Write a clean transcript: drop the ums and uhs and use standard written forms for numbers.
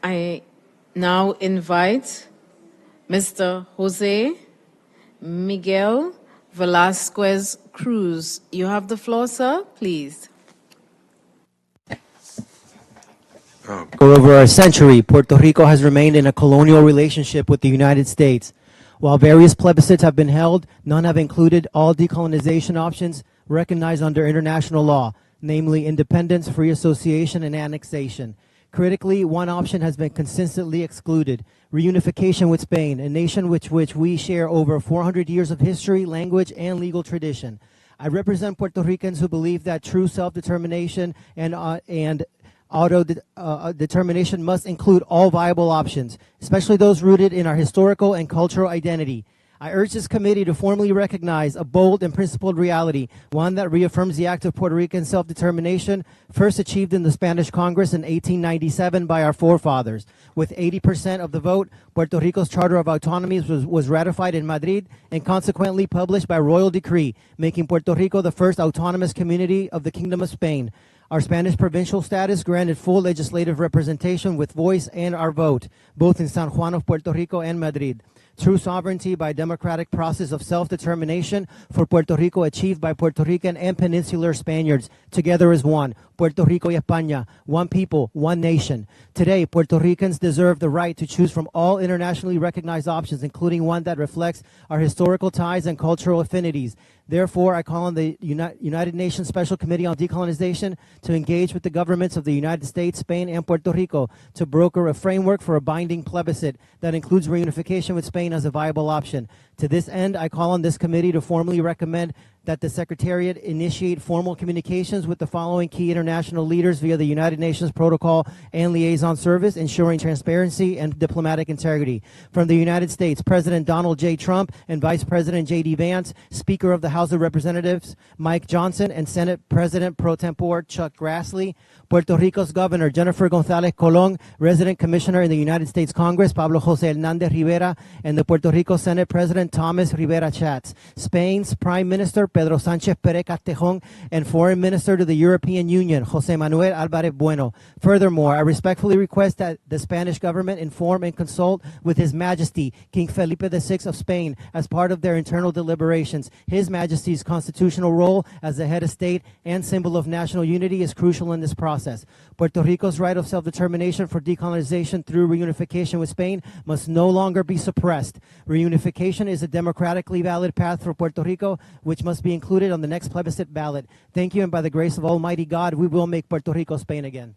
I now invite Mr. José Miguel Velásquez Cruz. You have the floor, sir, please. For over a century, Puerto Rico has remained in a colonial relationship with the United States. While various plebiscites have been held, none have included all decolonization options recognized under international law, namely independence, free association, and annexation. Critically, one option has been consistently excluded: reunification with Spain, a nation with which we share over 400 years of history, language, and legal tradition. I represent Puerto Ricans who believe that true self-determination and auto-determination must include all viable options, especially those rooted in our historical and cultural identity. I urge this committee to formally recognize a bold and principled reality, one that reaffirms the act of Puerto Rican self-determination first achieved in the Spanish Congress in 1897 by our forefathers. With 80% of the vote, Puerto Rico's Charter of Autonomies was ratified in Madrid and consequently published by royal decree, making Puerto Rico the first autonomous community of the Kingdom of Spain. Our Spanish provincial status granted full legislative representation with voice and our vote, both in San Juan of Puerto Rico and Madrid. True sovereignty by democratic process of self-determination for Puerto Rico achieved by Puerto Rican and peninsular Spaniards, together as one, Puerto Rico y España, one people, one nation. Today, Puerto Ricans deserve the right to choose from all internationally recognized options, including one that reflects our historical ties and cultural affinities. Therefore, I call on the United Nations Special Committee on Decolonization to engage with the governments of the United States, Spain, and Puerto Rico to broker a framework for a binding plebiscite that includes reunification with Spain as a viable option. To this end, I call on this committee to formally recommend that the Secretariat initiate formal communications with the following key international leaders via the United Nations Protocol and Liaison Service, ensuring transparency and diplomatic integrity. From the United States, President Donald J. Trump and Vice President J.D. Vance, Speaker of the House of Representatives Mike Johnson, and Senate President Pro Tempore Chuck Grassley. Puerto Rico's Governor Jennifer González Colón, Resident Commissioner in the United States Congress Pablo José Hernández Rivera, and the Puerto Rico Senate President Thomas Rivera Chats. Spain's Prime Minister Pedro Sánchez Pérez Castejón, and Foreign Minister to the European Union José Manuel Álvarez Bueno. Furthermore, I respectfully request that the Spanish government inform and consult with His Majesty King Felipe VI of Spain as part of their internal deliberations. His Majesty's constitutional role as the head of state and symbol of national unity is crucial in this process. Puerto Rico's right of self-determination for decolonization through reunification with Spain must no longer be suppressed. Reunification is a democratically valid path for Puerto Rico, which must be included on the next plebiscite ballot. Thank you, and by the grace of Almighty God, we will make Puerto Rico Spain again.